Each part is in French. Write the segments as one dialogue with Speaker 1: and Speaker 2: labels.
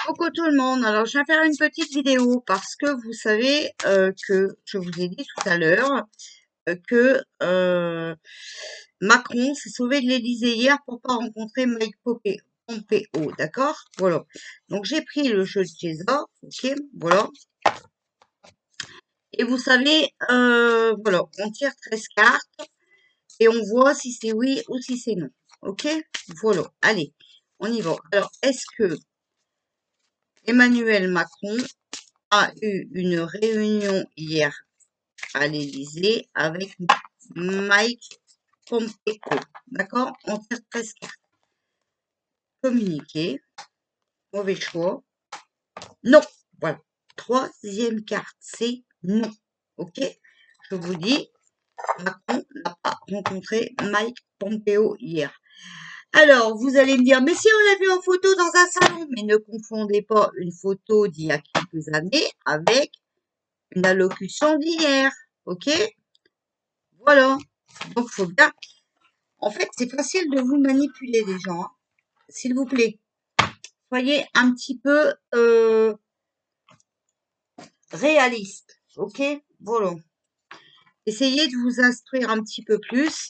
Speaker 1: Coucou tout le monde, alors je vais faire une petite vidéo parce que vous savez que je vous ai dit tout à l'heure que Macron s'est sauvé de l'Élysée hier pour pas rencontrer Mike Pompeo, d'accord? Voilà. Donc j'ai pris le jeu de Jeza, ok, voilà. Et vous savez, voilà, on tire 13 cartes et on voit si c'est oui ou si c'est non, ok? Voilà, allez, on y va. Alors, est-ce que Emmanuel Macron a eu une réunion hier à l'Élysée avec Mike Pompeo. D'accord? On tire 13 cartes. Communiquer. Mauvais choix. Non. Voilà. Troisième carte, c'est non. Ok? Je vous dis, Macron n'a pas rencontré Mike Pompeo hier. Alors, vous allez me dire, mais si on l'a vu en photo dans un salon, mais ne confondez pas une photo d'il y a quelques années avec une allocution d'hier. Ok? Voilà. Donc, faut bien. En fait, c'est facile de vous manipuler, les gens. Hein. S'il vous plaît, soyez un petit peu réaliste. Ok? Voilà. Essayez de vous instruire un petit peu plus.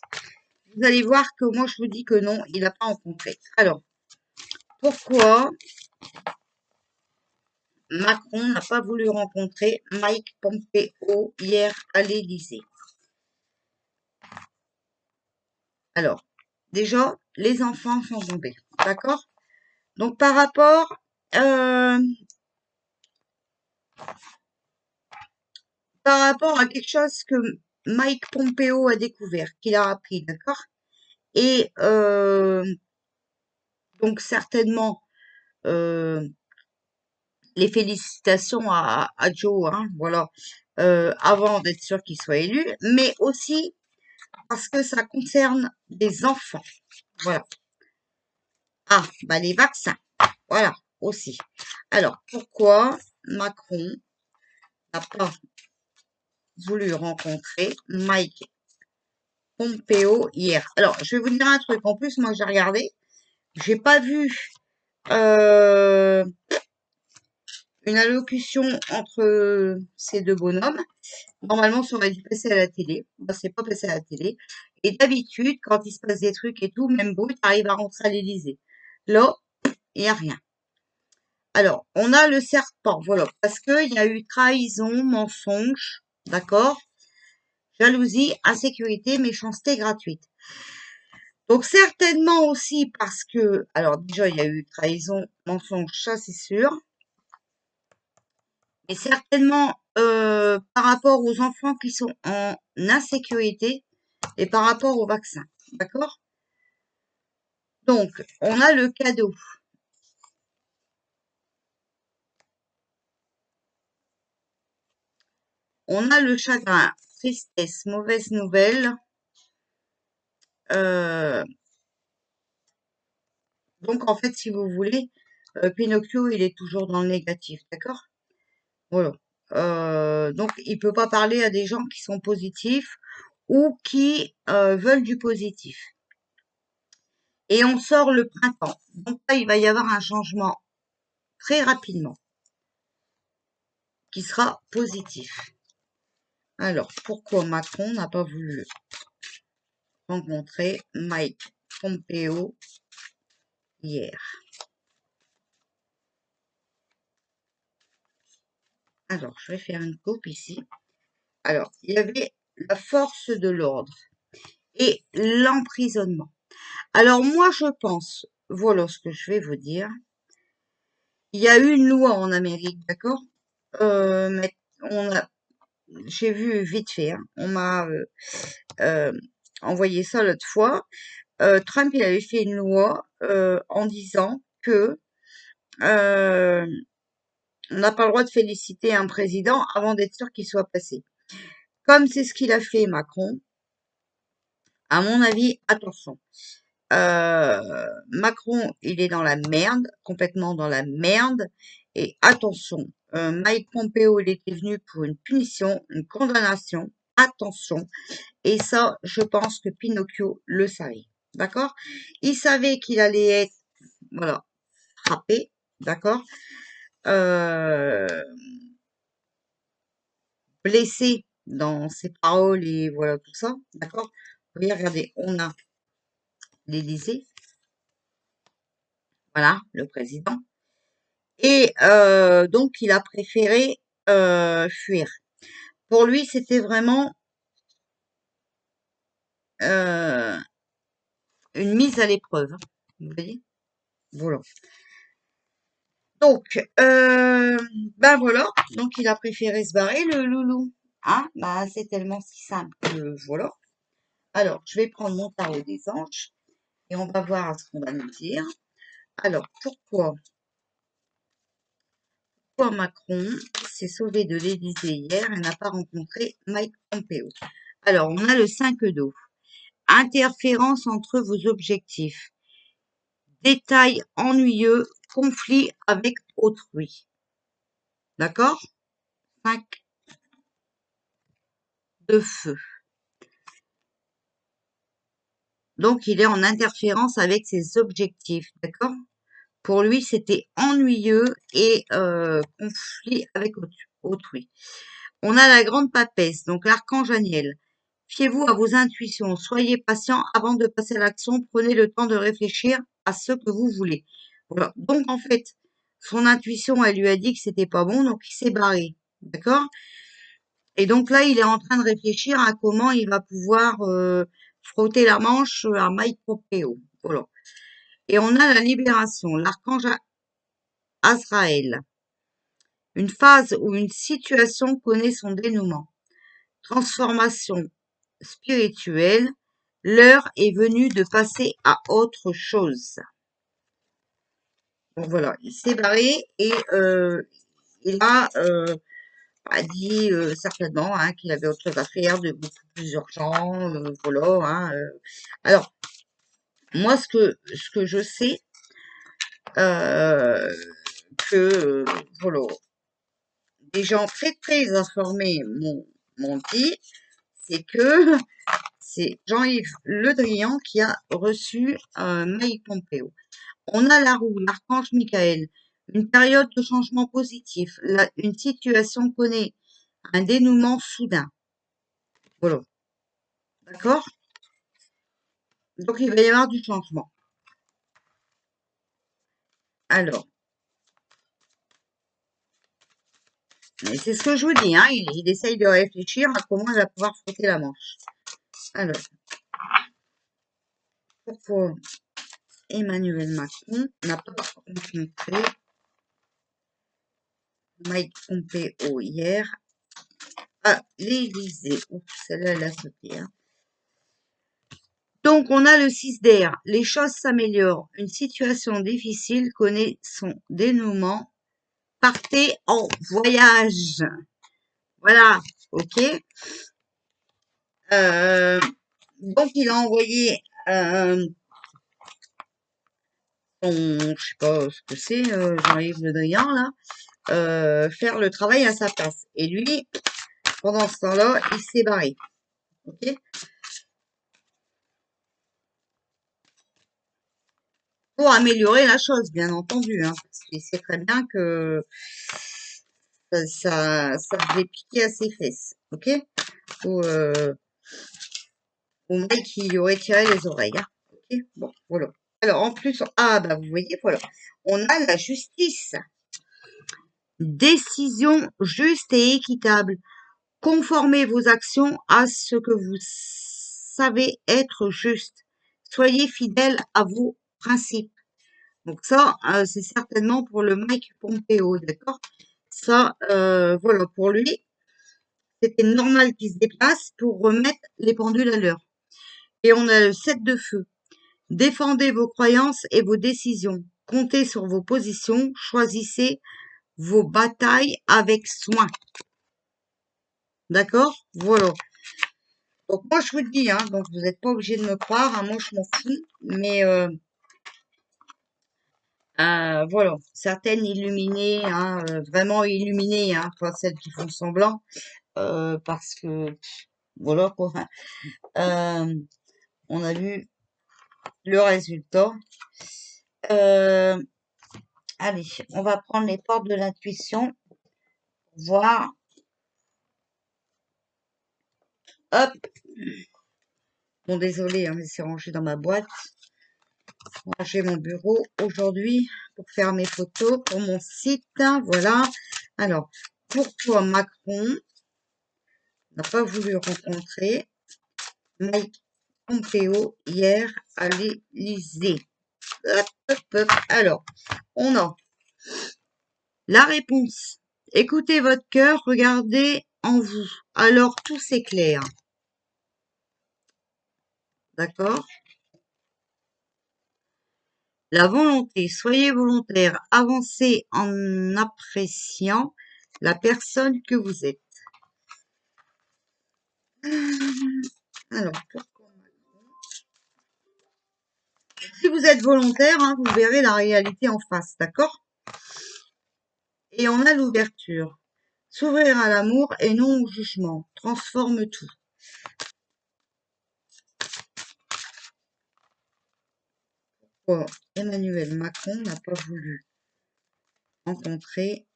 Speaker 1: Vous allez voir que moi, je vous dis que non, il n'a pas rencontré. Alors, pourquoi Macron n'a pas voulu rencontrer Mike Pompeo hier à l'Élysée? Alors, déjà, les enfants sont tombés. D'accord? Donc, par rapport à quelque chose que Mike Pompeo a découvert, qu'il a appris, d'accord? Et donc certainement les félicitations à Joe, hein, voilà, avant d'être sûr qu'il soit élu, mais aussi parce que ça concerne des enfants, voilà. Ah, bah les vaccins, voilà, aussi. Alors, pourquoi Macron n'a pas voulu rencontrer Mike Pompeo hier? Alors, je vais vous dire un truc. En plus, moi, j'ai regardé. J'ai pas vu une allocution entre ces deux bonhommes. Normalement, ça aurait dû passer à la télé. Ben, c'est pas passé à la télé. Et d'habitude, quand il se passe des trucs et tout, même Brut arrive à rentrer à l'Élysée. Là, il n'y a rien. Alors, on a le serpent, voilà, parce qu'il y a eu trahison, mensonge, d'accord? Jalousie, insécurité, méchanceté gratuite. Donc certainement aussi parce que, alors déjà il y a eu trahison, mensonge, ça c'est sûr, mais certainement par rapport aux enfants qui sont en insécurité et par rapport au vaccin, d'accord? Donc on a le cadeau. On a le chagrin, tristesse, mauvaise nouvelle. Donc en fait, si vous voulez, Pinocchio, il est toujours dans le négatif, d'accord? Voilà. Donc, il peut pas parler à des gens qui sont positifs ou qui veulent du positif. Et on sort le printemps. Donc là, il va y avoir un changement très rapidement qui sera positif. Alors, pourquoi Macron n'a pas voulu rencontrer Mike Pompeo hier? Alors, je vais faire une coupe ici. Alors, il y avait la force de l'ordre et l'emprisonnement. Alors, moi, je pense, voilà ce que je vais vous dire. Il y a eu une loi en Amérique, d'accord? Mais on a, j'ai vu vite fait, hein, on m'a euh, envoyé ça l'autre fois. Trump, il avait fait une loi en disant que euh, on n'a pas le droit de féliciter un président avant d'être sûr qu'il soit passé. Comme c'est ce qu'il a fait Macron, à mon avis, attention. Macron, il est dans la merde, complètement dans la merde. Et attention, Mike Pompeo, il était venu pour une punition, une condamnation. Attention. Et ça, je pense que Pinocchio le savait. D'accord? Il savait qu'il allait être, voilà, frappé. D'accord? euh, blessé dans ses paroles et voilà tout ça, d'accord? Vous voyez, regardez, on a l'Élysée, voilà, le président, et donc il a préféré fuir. Pour lui, c'était vraiment euh, une mise à l'épreuve, hein, vous voyez? Voilà. Donc, ben voilà, donc il a préféré se barrer, le loulou. Hein? Bah, c'est tellement si simple que voilà. Alors, je vais prendre mon tarot des anges et on va voir ce qu'on va nous dire. Alors, pourquoi Macron s'est sauvé de l'Élysée hier et n'a pas rencontré Mike Pompeo? Alors, on a le 5 d'eau. Interférence entre vos objectifs. Détails ennuyeux. Conflit avec autrui. D'accord? 5 de feu. Donc, il est en interférence avec ses objectifs. D'accord? Pour lui, c'était ennuyeux et conflit avec autrui. On a la grande papesse, donc l'archange Aniel. Fiez-vous à vos intuitions, soyez patient avant de passer à l'action, prenez le temps de réfléchir à ce que vous voulez. Voilà. Donc en fait, son intuition, elle lui a dit que c'était pas bon, donc il s'est barré. D'accord? Et donc là, il est en train de réfléchir à comment il va pouvoir frotter la manche à Mike Pompeo. Voilà. Et on a la libération, l'archange Azraël. Une phase ou une situation connaît son dénouement. Transformation spirituelle, l'heure est venue de passer à autre chose. Donc voilà, il s'est barré et il a dit certainement hein, qu'il avait autre chose à faire, de beaucoup plus urgent, voilà. Hein, Alors, moi, ce que je sais, euh, que, voilà, des gens très très informés m'ont dit, c'est que c'est Jean-Yves Le Drian qui a reçu Mike Pompeo. On a la roue, l'archange Michael, une période de changement positif, une situation connaît un dénouement soudain. Voilà, d'accord? Donc il va y avoir du changement. Alors, c'est ce que je vous dis, hein, il essaye de réfléchir à comment il va pouvoir frotter la manche. Alors, pourquoi Emmanuel Macron n'a pas rencontré Mike Pompeo hier à l'Élysée? Oups, celle-là, elle a sauté. Hein. Donc, on a le 6 d'air. Les choses s'améliorent. Une situation difficile connaît son dénouement. Partez en voyage. Voilà, ok. Donc, il a envoyé je sais pas ce que c'est, Jean-Yves Le Drian, là, faire le travail à sa place. Et lui, pendant ce temps-là, il s'est barré. Ok. Pour améliorer la chose, bien entendu, hein, parce qu'il sait très bien que ça devait piquer à ses fesses, ok? Ou Mike, il lui aurait tiré les oreilles, hein, ok? Bon, voilà. Alors, en plus, ah, bah, vous voyez, voilà. On a la justice. Décision juste et équitable. Conformez vos actions à ce que vous savez être juste. Soyez fidèles à vos principes. Donc ça, c'est certainement pour le Mike Pompeo, d'accord? Ça, voilà, pour lui, c'était normal qu'il se déplace pour remettre les pendules à l'heure. Et on a le 7 de feu. Défendez vos croyances et vos décisions. Comptez sur vos positions. Choisissez vos batailles avec soin. D'accord? Voilà. Donc moi, je vous dis, hein, donc vous n'êtes pas obligé de me croire. Hein, moi, je m'en fous. Mais voilà, certaines illuminées, hein, vraiment illuminées, hein, pas celles qui font semblant, parce que voilà quoi. Euh, on a vu le résultat. Euh, Allez, on va prendre les portes de l'intuition pour voir. Hop. Bon, désolé, hein, mais c'est rangé dans ma boîte. Ranger mon bureau aujourd'hui pour faire mes photos pour mon site. Voilà. Alors, pourquoi Macron n'a pas voulu rencontrer Mike Pompeo hier à l'Élysée? Alors, on a la réponse. Écoutez votre cœur, regardez en vous. Alors, tout s'éclaire. D'accord? La volonté. Soyez volontaire. Avancez en appréciant la personne que vous êtes. Alors, pourquoi si vous êtes volontaire, hein, vous verrez la réalité en face, d'accord? Et on a l'ouverture. S'ouvrir à l'amour et non au jugement. Transforme tout. Pourquoi Emmanuel Macron n'a pas voulu rencontrer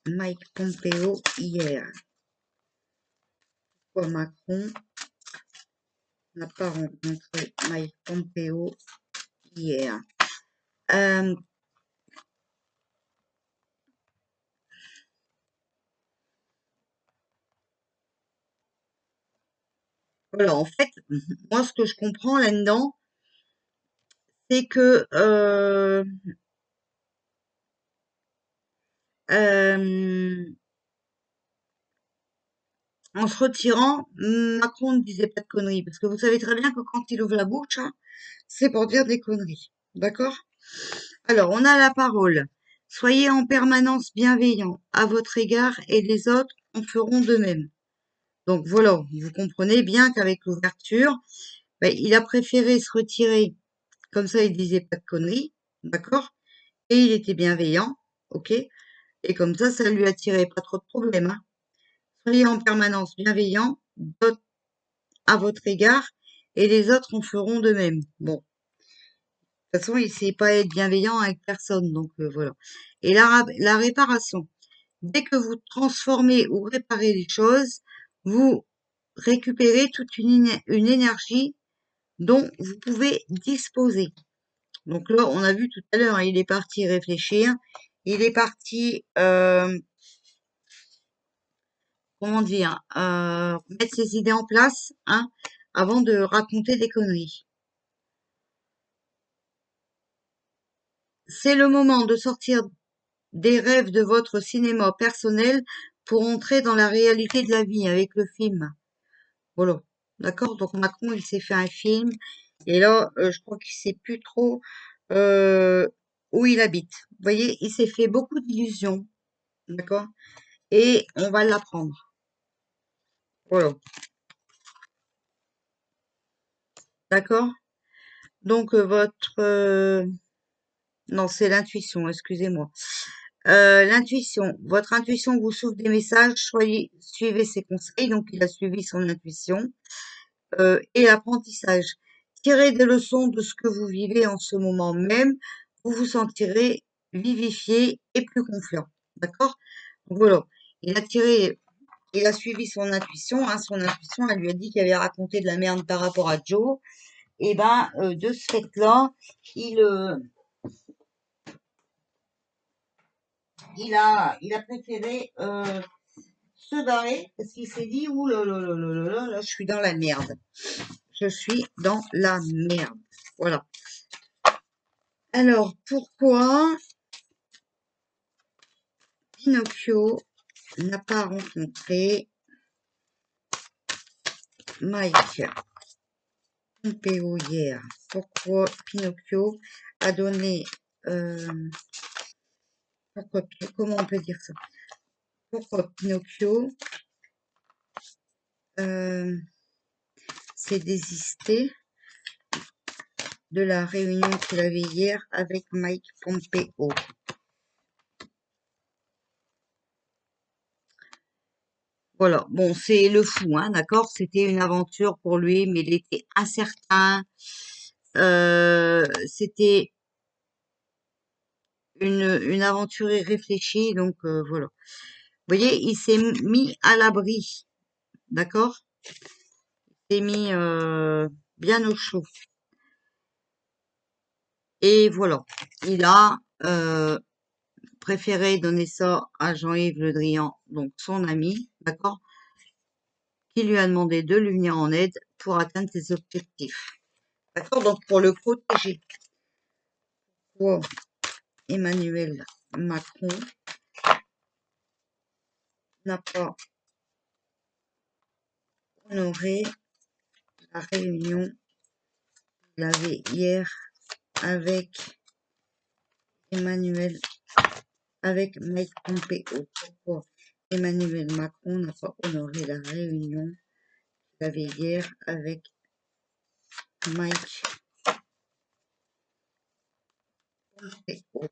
Speaker 1: Mike Pompeo hier? Pourquoi Macron n'a pas rencontré Mike Pompeo hier? Voilà, en fait, moi, ce que je comprends là-dedans, c'est que en se retirant, Macron ne disait pas de conneries. Parce que vous savez très bien que quand il ouvre la bouche, hein, c'est pour dire des conneries. D'accord? Alors, on a la parole. Soyez en permanence bienveillants à votre égard et les autres en feront de même. Donc voilà, vous comprenez bien qu'avec l'ouverture, ben, il a préféré se retirer. Comme ça, il disait pas de conneries. D'accord? Et il était bienveillant. OK? Et comme ça lui attirait pas trop de problèmes, hein. Soyez en permanence bienveillants à votre égard et les autres en feront de même. Bon, de toute façon, il sait pas être bienveillant avec personne, donc voilà. Et la réparation. Dès que vous transformez ou réparez les choses, vous récupérez toute une énergie dont vous pouvez disposer. Donc là, on a vu tout à l'heure, hein, il est parti réfléchir, il est parti, comment dire, mettre ses idées en place, hein, avant de raconter des conneries. C'est le moment de sortir des rêves de votre cinéma personnel pour entrer dans la réalité de la vie avec le film. Voilà. D'accord? Donc Macron, il s'est fait un film. Et là, je crois qu'il sait plus trop euh, où il habite. Vous voyez, il s'est fait beaucoup d'illusions. D'accord? Et on va l'apprendre. Voilà. D'accord? Donc votre... non, c'est l'intuition, excusez-moi. L'intuition. Votre intuition vous souffle des messages, suivez ses conseils. Donc, il a suivi son intuition. Et l'apprentissage. Tirez des leçons de ce que vous vivez en ce moment même. Vous vous sentirez vivifié et plus confiant. D'accord? Donc, voilà. Il a suivi son intuition. Hein. Son intuition, elle lui a dit qu'il avait raconté de la merde par rapport à Joe. Et ben, de ce fait-là, il, euh, il a préféré se barrer parce qu'il s'est dit ouh là, je suis dans la merde. Je suis dans la merde. Voilà. Alors, pourquoi Pinocchio n'a pas rencontré Mike Pompeo hier? Pourquoi Pinocchio a donné... comment on peut dire ça? Pourquoi Pinocchio s'est désisté de la réunion qu'il avait hier avec Mike Pompeo? Voilà, bon, c'est le fou, hein, d'accord? C'était une aventure pour lui, mais il était incertain. C'était une aventure irréfléchie, donc voilà. Vous voyez, il s'est mis à l'abri, d'accord? Il s'est mis bien au chaud. Et voilà, il a préféré donner ça à Jean-Yves Le Drian, donc son ami, d'accord? Qui lui a demandé de lui venir en aide pour atteindre ses objectifs. D'accord? Donc pour le protéger. Pour Emmanuel Macron n'a pas honoré la réunion qu'il avait hier avec avec Mike Pompeo. Pourquoi Emmanuel Macron n'a pas honoré la réunion qu'il avait hier avec Mike Pompeo?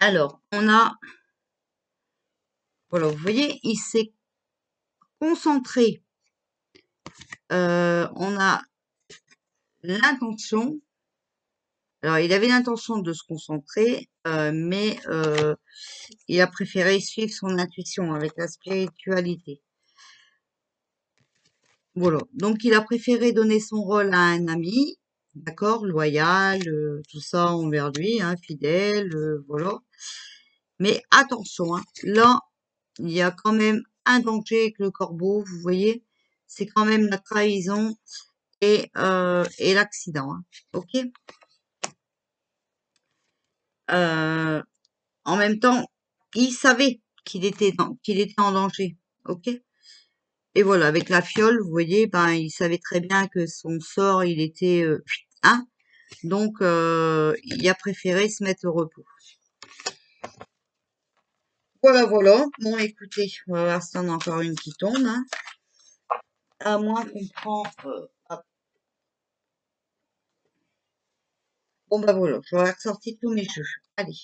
Speaker 1: Alors, voilà, vous voyez, il s'est concentré. On a l'intention. Alors, il avait l'intention de se concentrer, mais il a préféré suivre son intuition avec la spiritualité. Voilà. Donc, il a préféré donner son rôle à un ami, d'accord, loyal, tout ça envers lui, hein, fidèle, voilà. Mais attention, hein, là, il y a quand même un danger avec le corbeau, vous voyez, c'est quand même la trahison et l'accident, hein, ok? En même temps, il savait qu'il était en danger, ok? Et voilà, avec la fiole, vous voyez, ben, il savait très bien que son sort, il était, hein? Donc, il a préféré se mettre au repos. Voilà, voilà. Bon, écoutez, on va voir si on a encore une qui tombe, hein. À moins qu'on prend, hop. Bon, bah voilà, j'aurais ressorti tous mes jeux. Allez.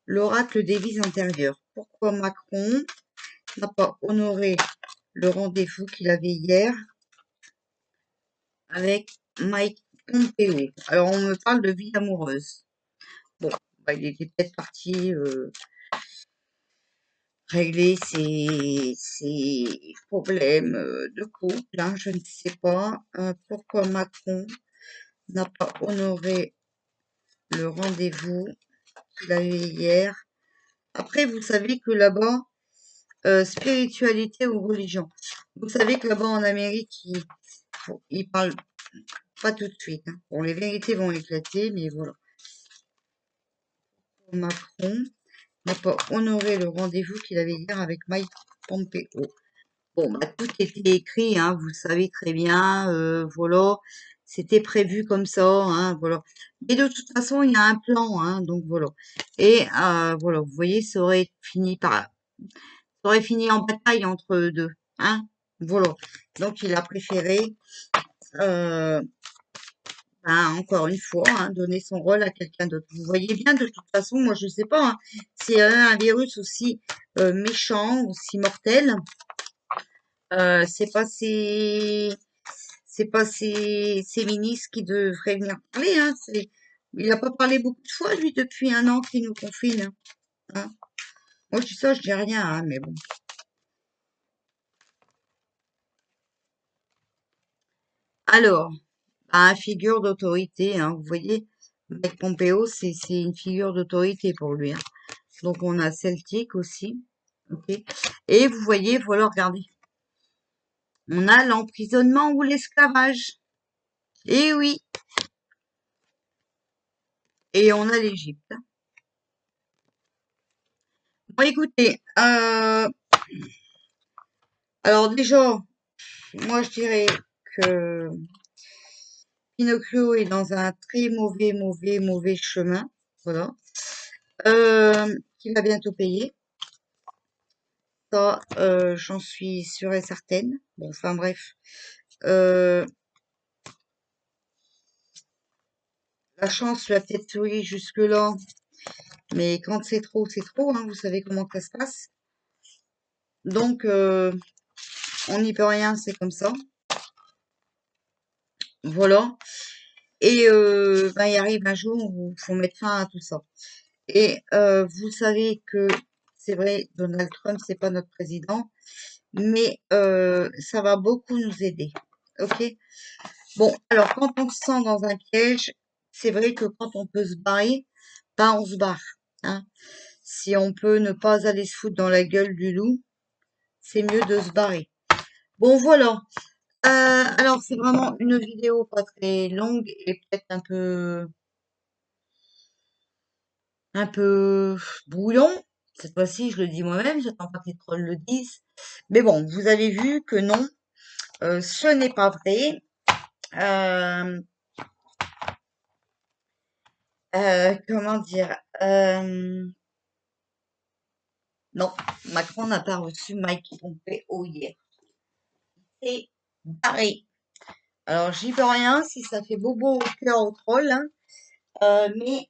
Speaker 1: L'oracle des vies intérieures. Pourquoi Macron n'a pas honoré le rendez-vous qu'il avait hier avec Mike Pompeo? Alors, on me parle de vie amoureuse. Bon, bah, il était peut-être parti régler ses problèmes de couple, hein, je ne sais pas. Pourquoi Macron n'a pas honoré le rendez-vous qu'il avait hier? Après, vous savez que là-bas, spiritualité ou religion. Vous savez que là-bas en Amérique, ils parlent pas tout de suite, hein. Bon, les vérités vont éclater, mais voilà. Macron n'a pas honoré le rendez-vous qu'il avait hier avec Mike Pompeo. Bon, bah, tout était écrit, hein, vous savez très bien, voilà. C'était prévu comme ça, hein, voilà. Mais de toute façon, il y a un plan, hein, donc voilà. Et voilà, vous voyez, ça aurait fini en bataille entre eux deux, hein, voilà. Donc, il a préféré, ben, encore une fois, hein, donner son rôle à quelqu'un d'autre. Vous voyez bien, de toute façon, moi, je sais pas, hein, c'est un virus aussi méchant, aussi mortel. C'est pas ses ministres qui devraient venir parler, hein. Il n'a pas parlé beaucoup de fois, lui, depuis 1 an qu'il nous confine, hein. Moi, je dis ça, je dis rien, hein, mais bon. Alors, bah, figure d'autorité, hein, vous voyez, Mike Pompeo, c'est une figure d'autorité pour lui, hein. Donc, on a Celtic aussi, ok. Et vous voyez, voilà, regardez, on a l'emprisonnement ou l'esclavage. Et oui, et on a l'Égypte. Bon, écoutez, alors déjà, moi je dirais que Pinocchio est dans un très mauvais chemin, voilà, qu'il va bientôt payer. Ça, j'en suis sûre et certaine. Bon, enfin bref. Euh, la chance lui a peut-être souri jusque-là, mais quand c'est trop, hein, vous savez comment ça se passe. Donc, on n'y peut rien, c'est comme ça. Voilà. Et ben, il arrive un jour où il faut mettre fin à tout ça. Et vous savez que c'est vrai, Donald Trump, c'est pas notre président, mais ça va beaucoup nous aider. Ok? Bon, alors quand on se sent dans un piège, c'est vrai que quand on peut se barrer, ben on se barre. Hein. Si on peut ne pas aller se foutre dans la gueule du loup, c'est mieux de se barrer. Bon, voilà. Alors, c'est vraiment une vidéo pas très longue et peut-être un peu brouillon. Cette fois-ci, je le dis moi-même, j'attends pas que les trolls le disent. Mais bon, vous avez vu que non, ce n'est pas vrai. Euh, comment dire non, Macron n'a pas reçu Mike Pompeo hier. C'est barré. Alors, j'y peux rien si ça fait bobo au cœur au troll, hein. Mais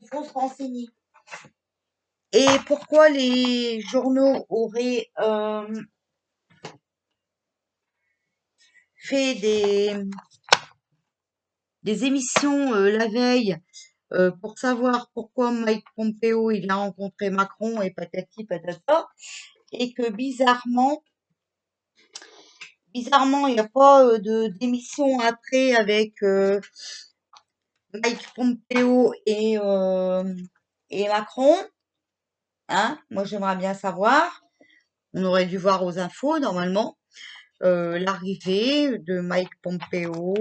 Speaker 1: il faut se renseigner. Et pourquoi les journaux auraient fait des émissions la veille pour savoir pourquoi Mike Pompeo il a rencontré Macron et patati patata, et que bizarrement il n'y a pas de d'émission après avec Mike Pompeo et Macron. Hein, moi j'aimerais bien savoir. On aurait dû voir aux infos normalement. L'arrivée de Mike Pompeo,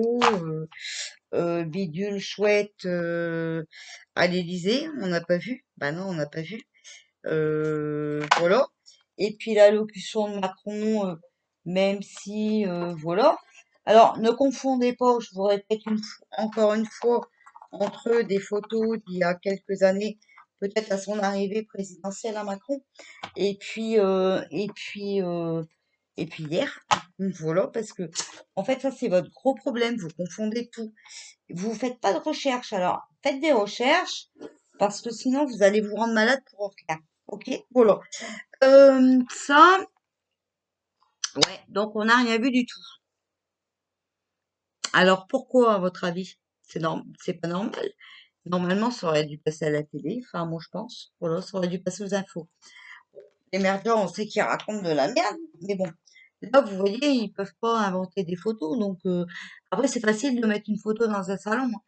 Speaker 1: bidule chouette à l'Élysée, on n'a pas vu. Bah non, on n'a pas vu. Voilà. Et puis l'allocution de Macron, même si voilà. Alors ne confondez pas, je vous répète encore une fois, entre des photos d'il y a quelques années, peut-être à son arrivée présidentielle à Macron, et puis hier. Voilà, parce que en fait ça c'est votre gros problème, vous confondez tout. Vous faites pas de recherche, alors faites des recherches parce que sinon vous allez vous rendre malade pour rien. Ok, voilà. Ça, ouais, donc on n'a rien vu du tout. Alors pourquoi, à votre avis? C'est pas normal. Normalement, ça aurait dû passer à la télé, enfin moi je pense. Voilà, ça aurait dû passer aux infos. Les merdeurs, on sait qu'ils racontent de la merde, mais bon. Là, vous voyez, ils peuvent pas inventer des photos, donc après c'est facile de mettre une photo dans un salon. Hein.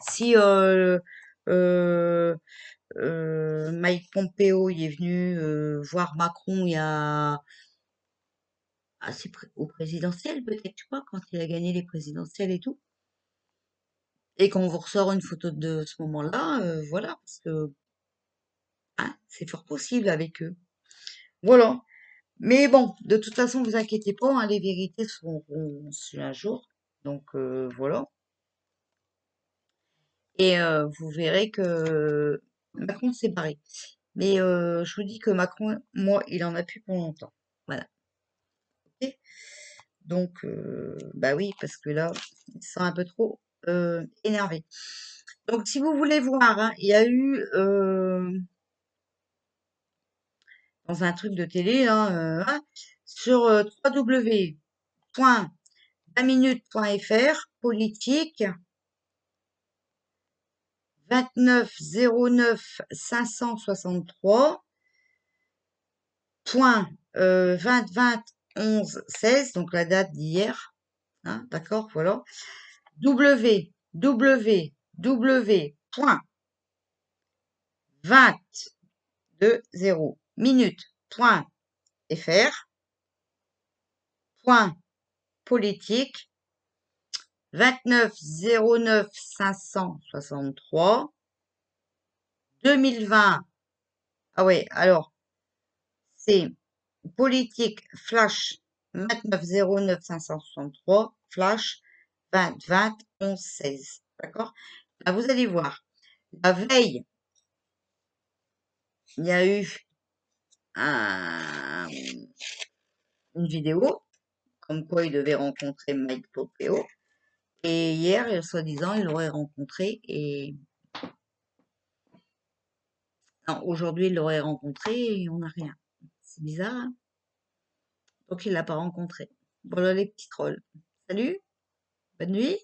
Speaker 1: Si euh, Mike Pompeo il est venu voir Macron il y a au présidentiel peut-être, tu vois, quand il a gagné les présidentielles et tout, et qu'on vous ressort une photo de ce moment-là, voilà, parce que hein, c'est fort possible avec eux. Voilà. Mais bon, de toute façon, vous inquiétez pas, hein, les vérités seront su un jour. Donc voilà. Et vous verrez que Macron s'est barré. Mais je vous dis que Macron, moi, il en a plus pour longtemps. Voilà. Ok. Donc, bah oui, parce que là, il se sent un peu trop énervé. Donc, si vous voulez voir, hein, il y a eu dans un truc de télé, là, hein, sur www.20minutes.fr, politique, 29 09 563, point 20 11 16, donc la date d'hier, hein, d'accord, voilà, www.20minutes.fr, point politique, 29 09 563, 2020. Ah ouais, alors, c'est politique flash 29 09 563, flash 20 20 11 16. D'accord? Là, vous allez voir. La veille, il y a eu une vidéo comme quoi il devait rencontrer Mike Pompeo. Et hier, soi-disant, il l'aurait rencontré et non, aujourd'hui, il l'aurait rencontré et on n'a rien. C'est bizarre, hein? Donc il l'a pas rencontré. Voilà les petits trolls. Salut, bonne nuit.